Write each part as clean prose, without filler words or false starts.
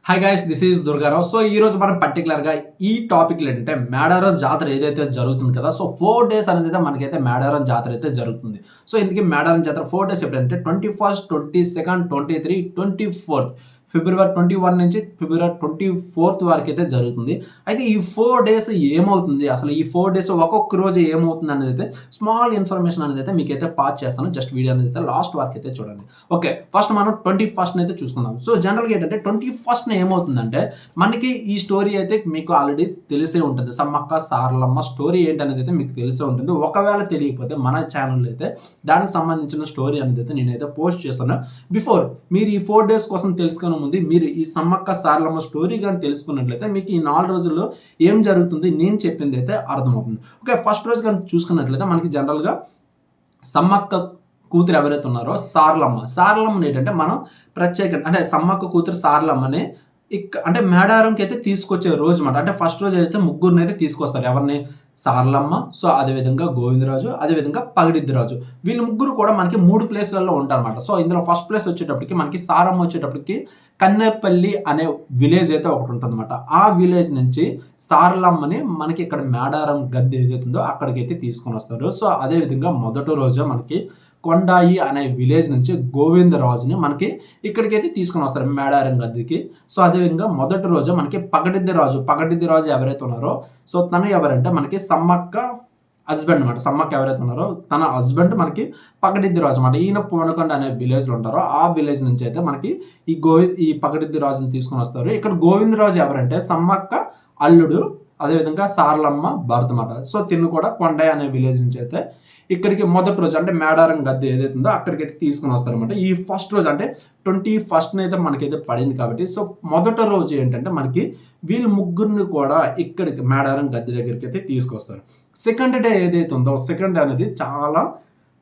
Hi guys, this is Durgarao. So ఈ రోజు మనం పర్టికులర్గా ఈ టాపిక్లు ఏంటంటే మేడారం జాతర ఏదైతే జరుగుతుంది కదా, సో 4 days అనేది అయితే మనకైతే మేడారం జాతర అయితే జరుగుతుంది. సో ఇందుకే మేడారం జాతర 4 days ఎప్పుడంటే 21st, 22nd, 23, 24 ఫిబ్రవరి 21 నుంచి ఫిబ్రవరి 24 వరకు అయితే జరుగుతుంది. అయితే ఈ 4 days ఏమవుతుంది, అసలు ఈ 4 days ఒక్కొక్క రోజు ఏమవుతుంది అనేది అయితే స్మాల్ ఇన్ఫర్మేషన్ అనేది అయితే మీకైతే పాస్ చేస్తాను. జస్ట్ వీడియో అనేది అయితే లాస్ట్ వరకు అయితే చూడండి. ఓకే, ఫస్ట్ మనం 21st అయితే చూసుకుందాం. సో జనరల్గా ఏంటంటే 21st ఏమవుతుందంటే మనకి ఈ స్టోరీ అయితే మీకు ఆల్రెడీ తెలిసే ఉంటుంది. సమ్మక్క సారలమ్మ స్టోరీ ఏంటనేది అయితే మీకు తెలిసే ఉంటుంది. ఒకవేళ తెలియకపోతే మన ఛానల్ అయితే దానికి సంబంధించిన స్టోరీ అనేది అయితే నేనైతే పోస్ట్ చేస్తాను. బిఫోర్ మీరు ఈ 4 days కోసం తెలుసుకునే ముందు మీరు ఈ సమ్మక్క సారలమ్మ స్టోరీ కానీ తెలుసుకున్నట్లయితే మీకు ఈ 4 రోజుల్లో ఏం జరుగుతుంది నేను చెప్పింది అయితే అర్థమవుతుంది. ఓకే, ఫస్ట్ రోజు కానీ చూసుకున్నట్లయితే మనకి జనరల్గా సమ్మక్క కూతురు ఎవరైతే ఉన్నారో సారలమ్మని ఏంటంటే మనం ప్రత్యేకంగా అంటే సమ్మక్క కూతురు సారలమ్మని అంటే మేడారంకి అయితే తీసుకొచ్చే రోజు అనమాట. అంటే ఫస్ట్ రోజు అయితే ముగ్గురిని అయితే తీసుకొస్తారు. ఎవరిని? సారలమ్మ, సో అదేవిధంగా గోవిందరాజు, అదేవిధంగా పగిడిద్దిరాజు. వీళ్ళు ముగ్గురు కూడా మనకి 3 ప్లేస్లలో ఉంటారన్నమాట. సో ఇందులో ఫస్ట్ ప్లేస్ వచ్చేటప్పటికి మనకి సారమ్మ వచ్చేటప్పటికి కన్నెపల్లి అనే విలేజ్ అయితే ఒకటి ఉంటుందన్నమాట. ఆ విలేజ్ నుంచి సారలమ్మని మనకి ఇక్కడ మేడారం గద్దె ఏదైతుందో అక్కడికైతే తీసుకొని వస్తారు. సో అదేవిధంగా మొదటి రోజు మనకి కొండాయి అనే విలేజ్ నుంచి గోవిందరాజుని మనకి ఇక్కడికైతే తీసుకొని వస్తారు మేడారం గద్దెకి. సో అదేవిధంగా మొదటి రోజు మనకి పగడిద్ది రాజు ఎవరైతే ఉన్నారో సో తను ఎవరంటే మనకి సమ్మక్క హస్బెండ్ అనమాట. సమ్మక్క ఎవరైతే ఉన్నారో తన హస్బెండ్ మనకి పగడిద్ది రాజు అనమాట. ఈయన పూనకొండ అనే విలేజ్లో ఉంటారో ఆ విలేజ్ నుంచి అయితే మనకి ఈ పగడిద్ది రాజుని తీసుకొని వస్తారు. ఇక్కడ గోవిందరాజు ఎవరంటే సమ్మక్క అల్లుడు, అదేవిధంగా సారలమ్మ భరత్ అనమాట. సో తిన్ను కూడా కొండయ్య అనే విలేజ్ నుంచి అయితే ఇక్కడికి మొదటి రోజు అంటే మేడారం గద్దె ఏదైతుందో అక్కడికైతే తీసుకుని వస్తారనమాట. ఈ ఫస్ట్ రోజు అంటే 21st అయితే మనకైతే పడింది కాబట్టి సో మొదటి రోజు ఏంటంటే మనకి వీళ్ళు ముగ్గురిని కూడా ఇక్కడికి మేడారం గద్దె దగ్గరికి అయితే తీసుకొస్తారు. సెకండ్ డే ఏదైతే ఉందో సెకండ్ డే అనేది చాలా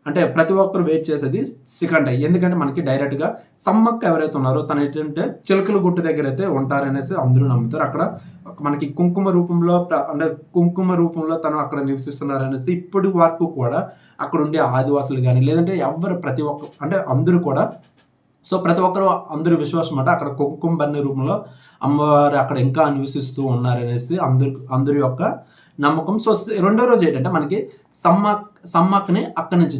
అంటే ప్రతి ఒక్కరు వెయిట్ చేసేది సెకండ్ డే. ఎందుకంటే మనకి డైరెక్ట్గా సమ్మక్క ఎవరైతే ఉన్నారో తను ఏంటంటే చిలకల గుట్టు దగ్గర అయితే ఉంటారనేసి అందరూ నమ్ముతారు. అక్కడ మనకి కుంకుమ రూపంలో తను అక్కడ నివసిస్తున్నారనేసి ఇప్పటి వరకు కూడా అక్కడ ఉండే ఆదివాసులు కానీ లేదంటే ఎవరు ప్రతి ఒక్క అంటే అందరూ కూడా సో ప్రతి ఒక్కరు అందరూ విశ్వాసం అన్నమాట. అక్కడ కుంకుమ బన్ని రూపంలో అమ్మవారు అక్కడ ఇంకా నివసిస్తూ ఉన్నారనేసి అందరి యొక్క నమ్మకం. సో రెండో రోజు ఏంటంటే మనకి సమ్మక్కని అక్కడి నుంచి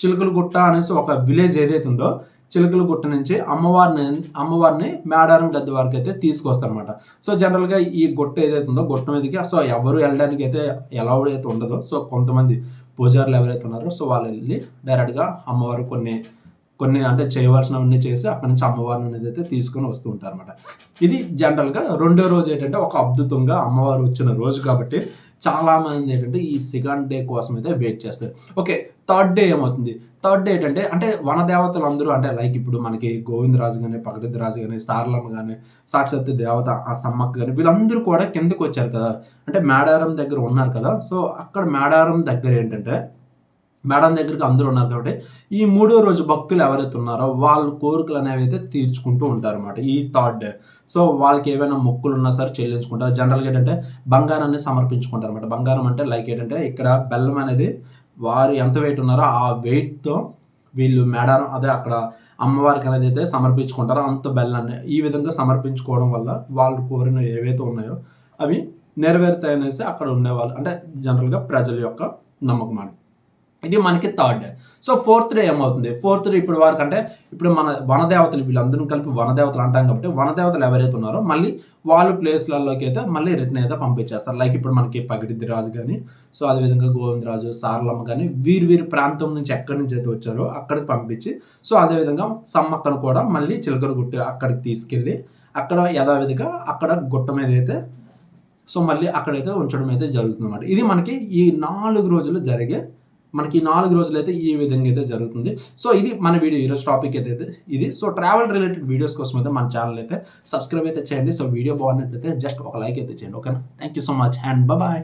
చిలుకల గుట్ట అనేసి ఒక విలేజ్ ఏదైతే ఉందో చిలుకల గుట్ట నుంచి అమ్మవారిని మేడారం గద్దె వరకు అయితే తీసుకొస్తారనమాట. సో జనరల్గా ఈ గుట్ట ఏదైతే ఉందో గుట్ట మీదకి సో ఎవరు వెళ్ళడానికి అయితే అలౌడ్ అయితే ఉండదో. సో కొంతమంది పూజారులు ఎవరైతే ఉన్నారో సో వాళ్ళు వెళ్ళి డైరెక్ట్గా అమ్మవారు కొన్ని అంటే చేయవలసినవన్నీ చేసి అక్కడి నుంచి అమ్మవారిని అనేది అయితే తీసుకొని వస్తూ ఉంటారు అనమాట. ఇది జనరల్గా రెండో రోజు ఏంటంటే ఒక అద్భుతంగా అమ్మవారు వచ్చిన రోజు కాబట్టి చాలా మంది ఏంటంటే ఈ సెకండ్ డే కోసం అయితే వెయిట్ చేస్తారు. ఓకే, థర్డ్ డే ఏమవుతుంది? థర్డ్ డే ఏంటంటే అంటే వనదేవతలు అందరూ అంటే లైక్ ఇప్పుడు మనకి గోవిందరాజు కానీ పగడిద్దరాజు కానీ సారలమ్మ కానీ సాక్షాత్తు దేవత ఆ సమ్మక్క కానీ వీళ్ళందరూ కూడా కిందకు వచ్చారు కదా, అంటే మేడారం దగ్గర ఉన్నారు కదా. సో అక్కడ మేడారం దగ్గర ఏంటంటే మేడం దగ్గరికి అందరూ ఉన్నారు కాబట్టి ఈ 3వ రోజు భక్తులు ఎవరైతే ఉన్నారో వాళ్ళు కోరికలు అనేవి అయితే తీర్చుకుంటూ ఉంటారు అనమాట ఈ థర్డ్ డే. సో వాళ్ళకి ఏవైనా మొక్కులు ఉన్నా సరే చెల్లించుకుంటారు. జనరల్గా ఏంటంటే బంగారాన్ని సమర్పించుకుంటారు అనమాట. బంగారం అంటే లైక్ ఏంటంటే ఇక్కడ బెల్లం అనేది వారు ఎంత వెయిట్ ఉన్నారో ఆ వెయిట్తో వీళ్ళు మేడారం అదే అక్కడ అమ్మవారికి అనేది అయితే సమర్పించుకుంటారో అంత బెల్లాన్ని ఈ విధంగా సమర్పించుకోవడం వల్ల వాళ్ళు కోరిన ఏవైతే ఉన్నాయో అవి నెరవేరుతాయనేసి అక్కడ ఉండేవాళ్ళు అంటే జనరల్గా ప్రజల యొక్క నమ్మకం అని. ఇది మనకి third day. So 4th day ఏమవుతుంది? 4th డే ఇప్పుడు వరకు అంటే ఇప్పుడు మన వనదేవతలు వీళ్ళందరూ కలిపి వనదేవతలు అంటాం కాబట్టి వనదేవతలు ఎవరైతే ఉన్నారో మళ్ళీ వాళ్ళు ప్లేస్లలోకి అయితే మళ్ళీ రిటర్న్ అయితే పంపించేస్తారు. లైక్ ఇప్పుడు మనకి పగిడిద్ది రాజు కానీ సో అదేవిధంగా గోవిందరాజు సారలమ్మ కానీ వీరి ప్రాంతం నుంచి ఎక్కడి నుంచి అయితే వచ్చారో అక్కడికి పంపించి సో అదేవిధంగా సమ్మక్కను కూడా మళ్ళీ చిలకల గుట్ట అక్కడికి తీసుకెళ్ళి అక్కడ యథావిధిగా అక్కడ గుట్ట మీద అయితే సో మళ్ళీ అక్కడైతే ఉంచడం అయితే జరుగుతుంది అన్నమాట. ఇది మనకి ఈ 4 రోజులు జరిగే మనకి 4 రోజులు అయితే ఈ విధంగా అయితే జరుగుతుంది. సో ఇది మన వీడియో ఈరోజు టాపిక్ అయితే ఇది. సో ట్రావెల్ రిలేటెడ్ వీడియోస్ కోసం అయితే మన ఛానల్ అయితే సబ్స్క్రైబ్ అయితే చేయండి. సో వీడియో బాగున్నట్లయితే జస్ట్ ఒక లైక్ అయితే చేయండి. ఓకేనా? Thank you so much and bye.